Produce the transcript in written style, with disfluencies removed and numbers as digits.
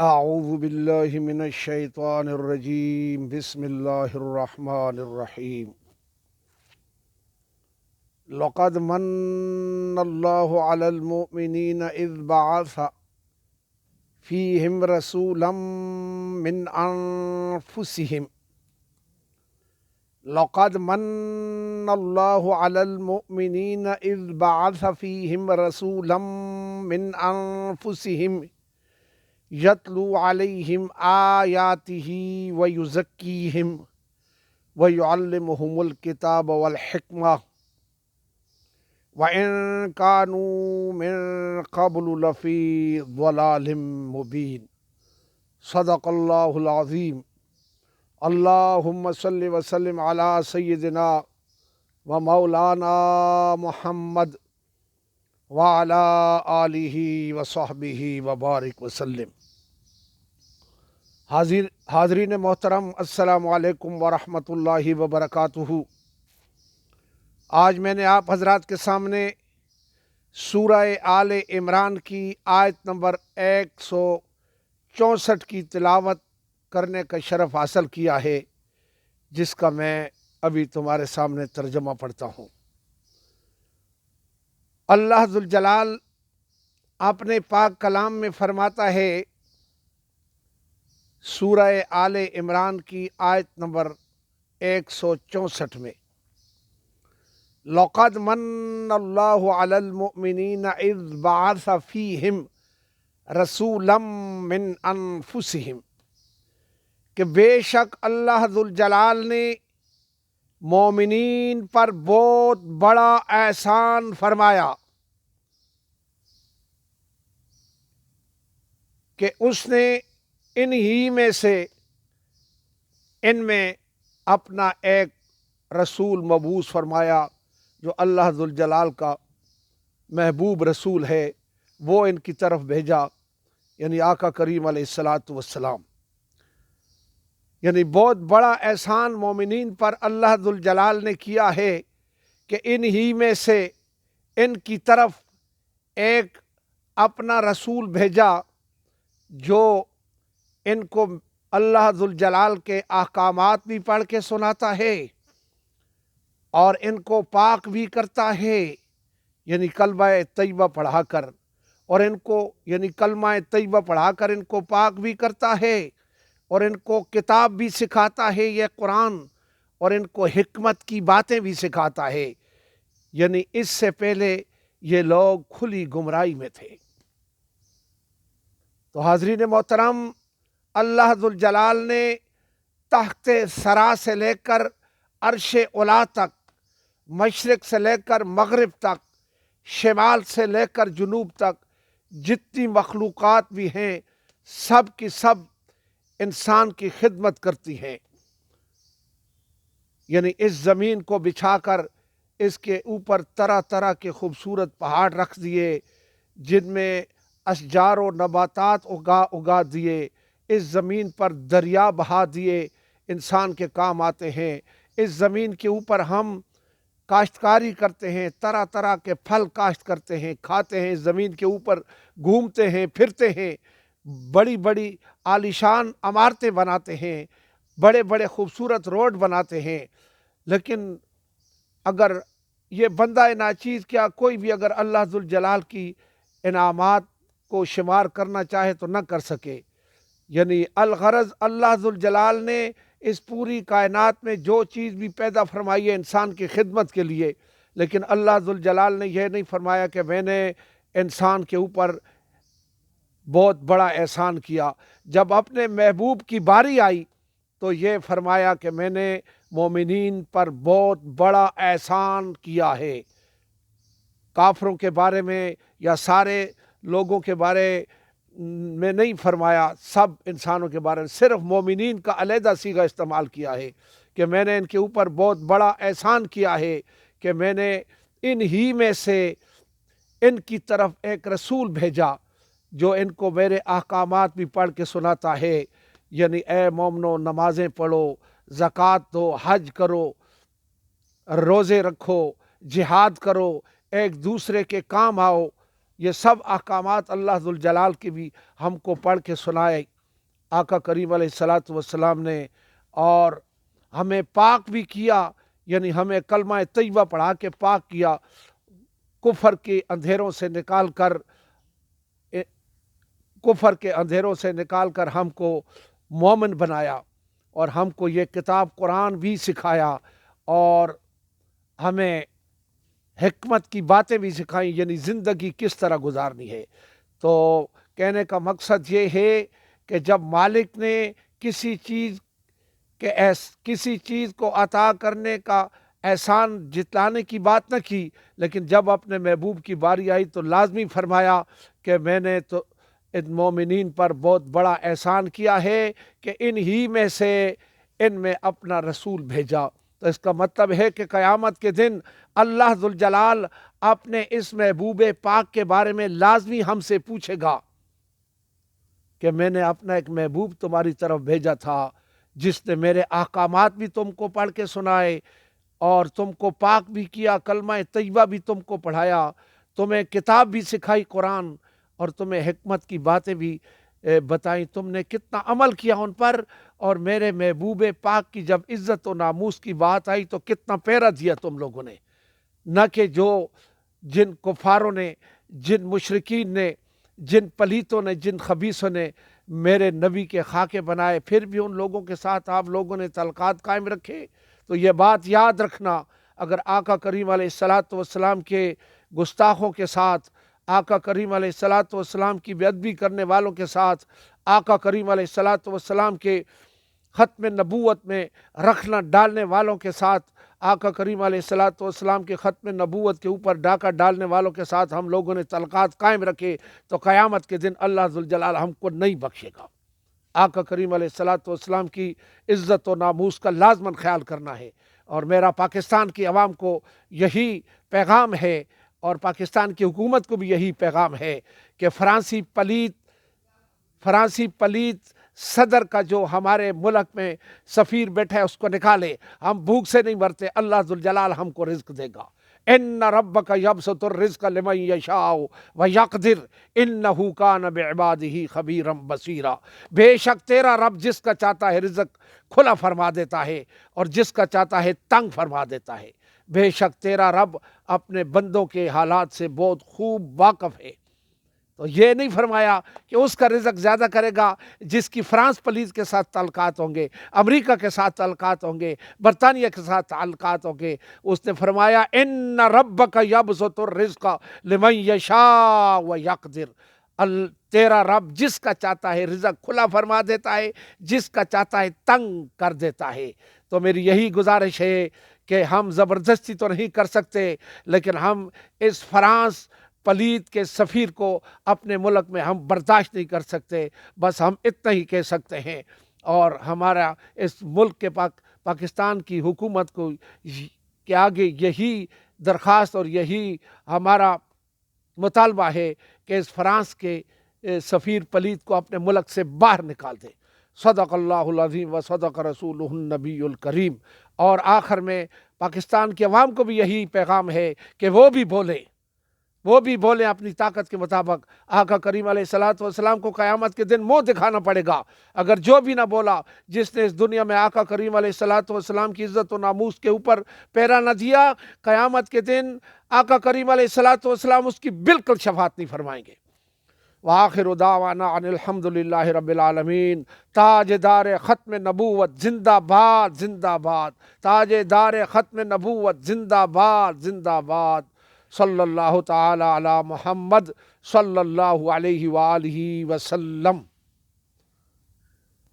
اعوذ باللہ من الشیطان الرجیم بسم اللہ الرحمن الرحیم لقد من اللہ علی المؤمنین اذ بعث فیہم رسولا من انفسہم لقد من اللہ علی المؤمنین اذ بعث فیہم رسولا من انفسہم یتلو علیہم آیاتہ ویزکیہم ویعلمہم الکتاب والحکمہ وَإِن كَانُوا مِن قَبْلُ لَفِي ضَلَالٍ مُبِينٍ صدق اللہ العظیم۔ اللہم صلی وسلم علی سیدنا و مولانا محمد وعلی آلہ وصحبہ وبارک وسلم۔ حاضرین محترم، السلام علیکم ورحمۃ اللہ وبرکاتہ۔ آج میں نے آپ حضرات کے سامنے سورہ آل عمران کی آیت نمبر 164 کی تلاوت کرنے کا شرف حاصل کیا ہے، جس کا میں ابھی تمہارے سامنے ترجمہ پڑھتا ہوں۔ اللہ ذوالجلال اپنے پاک کلام میں فرماتا ہے، سورہ آل عمران کی آیت نمبر 164 میں، لقد من اللہ علی المؤمنین اذ بعث فیہم رسولا من انفسہم، کہ بے شک اللہ ذوالجلال نے مومنین پر بہت بڑا احسان فرمایا کہ اس نے انہی میں سے ان میں اپنا ایک رسول مبعوث فرمایا جو اللہ ذوالجلال کا محبوب رسول ہے، وہ ان کی طرف بھیجا، یعنی آقا کریم علیہ الصلاۃ والسلام۔ یعنی بہت بڑا احسان مومنین پر اللہ ذوالجلال نے کیا ہے کہ انہی میں سے ان کی طرف ایک اپنا رسول بھیجا جو ان کو اللہ ذوالجلال کے احکامات بھی پڑھ کے سناتا ہے اور ان کو پاک بھی کرتا ہے، یعنی کلمہ طیبہ پڑھا کر، اور ان کو یعنی کلمہ طیبہ پڑھا کر ان کو پاک بھی کرتا ہے، اور ان کو کتاب بھی سکھاتا ہے یہ قرآن، اور ان کو حکمت کی باتیں بھی سکھاتا ہے۔ یعنی اس سے پہلے یہ لوگ کھلی گمراہی میں تھے۔ تو حاضرین محترم، اللہ ذوالجلال نے تحت ثری سے لے کر عرش علا تک، مشرق سے لے کر مغرب تک، شمال سے لے کر جنوب تک جتنی مخلوقات بھی ہیں، سب کی سب انسان کی خدمت کرتی ہیں۔ یعنی اس زمین کو بچھا کر اس کے اوپر طرح طرح کے خوبصورت پہاڑ رکھ دیے، جن میں اشجار و نباتات اگا دیے، اس زمین پر دریا بہا دیے، انسان کے کام آتے ہیں۔ اس زمین کے اوپر ہم کاشتکاری کرتے ہیں، طرح طرح کے پھل کاشت کرتے ہیں، کھاتے ہیں، زمین کے اوپر گھومتے ہیں، پھرتے ہیں، بڑی بڑی عالیشان عمارتیں بناتے ہیں، بڑے بڑے خوبصورت روڈ بناتے ہیں۔ لیکن اگر یہ بندہ ناچیز کیا کوئی بھی اگر اللہ ذوالجلال کی انعامات کو شمار کرنا چاہے تو نہ کر سکے۔ یعنی الغرض اللہ ذوالجلال نے اس پوری کائنات میں جو چیز بھی پیدا فرمائی ہے انسان کی خدمت کے لیے، لیکن اللہ ذوالجلال نے یہ نہیں فرمایا کہ میں نے انسان کے اوپر بہت بڑا احسان کیا۔ جب اپنے محبوب کی باری آئی تو یہ فرمایا کہ میں نے مومنین پر بہت بڑا احسان کیا ہے۔ کافروں کے بارے میں یا سارے لوگوں کے بارے میں نہیں فرمایا، سب انسانوں کے بارے میں صرف مومنین کا علیحدہ صیغہ استعمال کیا ہے کہ میں نے ان کے اوپر بہت بڑا احسان کیا ہے کہ میں نے انہی میں سے ان کی طرف ایک رسول بھیجا جو ان کو میرے احکامات بھی پڑھ کے سناتا ہے۔ یعنی اے مومنو، نمازیں پڑھو، زکوٰۃ دو، حج کرو، روزے رکھو، جہاد کرو، ایک دوسرے کے کام آؤ، یہ سب احکامات اللہ ذوالجلال کی بھی ہم کو پڑھ کے سنائے آقا کریم علیہ الصلاۃ والسلام نے، اور ہمیں پاک بھی کیا، یعنی ہمیں کلمہ طیبہ پڑھا کے پاک کیا، کفر کے اندھیروں سے نکال کر ہم کو مومن بنایا، اور ہم کو یہ کتاب قرآن بھی سکھایا، اور ہمیں حکمت کی باتیں بھی سکھائیں، یعنی زندگی کس طرح گزارنی ہے۔ تو کہنے کا مقصد یہ ہے کہ جب مالک نے کسی چیز کو عطا کرنے کا احسان جتلانے کی بات نہ کی، لیکن جب اپنے محبوب کی باری آئی تو لازمی فرمایا کہ میں نے تو ان مومنین پر بہت بڑا احسان کیا ہے کہ ان میں اپنا رسول بھیجا۔ تو اس کا مطلب ہے کہ قیامت کے دن اللہ ذوالجلال اپنے اس محبوب پاک کے بارے میں لازمی ہم سے پوچھے گا کہ میں نے اپنا ایک محبوب تمہاری طرف بھیجا تھا، جس نے میرے احکامات بھی تم کو پڑھ کے سنائے، اور تم کو پاک بھی کیا، کلمہ طیبہ بھی تم کو پڑھایا، تمہیں کتاب بھی سکھائی قرآن، اور تمہیں حکمت کی باتیں بھی بتائیں، تم نے کتنا عمل کیا ان پر، اور میرے محبوب پاک کی جب عزت و ناموس کی بات آئی تو کتنا پیرا دیا تم لوگوں نے۔ نہ کہ جن کفاروں نے، جن مشرکین نے، جن پلیتوں نے، جن خبیثوں نے میرے نبی کے خاکے بنائے، پھر بھی ان لوگوں کے ساتھ آپ لوگوں نے تعلقات قائم رکھے۔ تو یہ بات یاد رکھنا، اگر آقا کریم علیہ الصلاۃ والسلام کے گستاخوں کے ساتھ، آقا کریم علیہ الصلاۃ والسلام کی بے ادبی کرنے والوں کے ساتھ، آقا کریم علیہ الصلاۃ والسلام کے ختم نبوت میں رکھنا ڈالنے والوں کے ساتھ، آقا کریم علیہ الصلاۃ والسلام کے ختم نبوت کے اوپر ڈاکہ ڈالنے والوں کے ساتھ ہم لوگوں نے تعلقات قائم رکھے، تو قیامت کے دن اللہ ذوالجلال ہم کو نہیں بخشے گا۔ آقا کریم علیہ الصلاۃ والسلام کی عزت و ناموس کا لازماً خیال کرنا ہے، اور میرا پاکستان کی عوام کو یہی پیغام ہے، اور پاکستان کی حکومت کو بھی یہی پیغام ہے کہ فرانسی پلیت صدر کا جو ہمارے ملک میں سفیر بیٹھا ہے اس کو نکالے، ہم بھوک سے نہیں مرتے، اللہ ذوالجلال ہم کو رزق دے گا۔ ان ربک یبسط الرزق لمن یشاء ویقدر انہ کان بعبادہ خبیرا بصیرا۔ بے شک تیرا رب جس کا چاہتا ہے رزق کھلا فرما دیتا ہے، اور جس کا چاہتا ہے تنگ فرما دیتا ہے۔ بے شک تیرا رب اپنے بندوں کے حالات سے بہت خوب واقف ہے۔ تو یہ نہیں فرمایا کہ اس کا رزق زیادہ کرے گا جس کی فرانس پولیس کے ساتھ تعلقات ہوں گے، امریکہ کے ساتھ تعلقات ہوں گے، برطانیہ کے ساتھ تعلقات ہوں گے۔ اس نے فرمایا ان ربک یبسط الرزق لمن یشاء ویقدر، تیرا رب جس کا چاہتا ہے رزق کھلا فرما دیتا ہے، جس کا چاہتا ہے تنگ کر دیتا ہے۔ تو میری یہی گزارش ہے کہ ہم زبردستی تو نہیں کر سکتے، لیکن ہم اس فرانس پلیت کے سفیر کو اپنے ملک میں ہم برداشت نہیں کر سکتے، بس ہم اتنا ہی کہہ سکتے ہیں، اور ہمارا اس ملک کے پاکستان کی حکومت کو کے آگے یہی درخواست اور یہی ہمارا مطالبہ ہے کہ اس فرانس کے سفیر پلیت کو اپنے ملک سے باہر نکال دے۔ صدق اللہ العظیم و صدق رسولہ النبی الکریم۔ اور آخر میں پاکستان کی عوام کو بھی یہی پیغام ہے کہ وہ بھی بولیں اپنی طاقت کے مطابق۔ آقا کریم علیہ الصلاۃ والسلام کو قیامت کے دن منہ دکھانا پڑے گا، اگر جو بھی نہ بولا، جس نے اس دنیا میں آقا کریم علیہ الصلاۃ والسلام کی عزت و ناموس کے اوپر پیرا نہ دیا، قیامت کے دن آقا کریم علیہ الصلاۃ والسلام اس کی بالکل شفاعت نہیں فرمائیں گے۔ وآخر دعوانا ان الحمد للہ رب العالمین۔ تاج دار ختم نبوت زندہ باد زندہ باد، تاج دار ختم نبوت زندہ باد زندہ باد۔ صلی اللہ تعالی علی محمد صلی اللہ علیہ وآلہ وسلم۔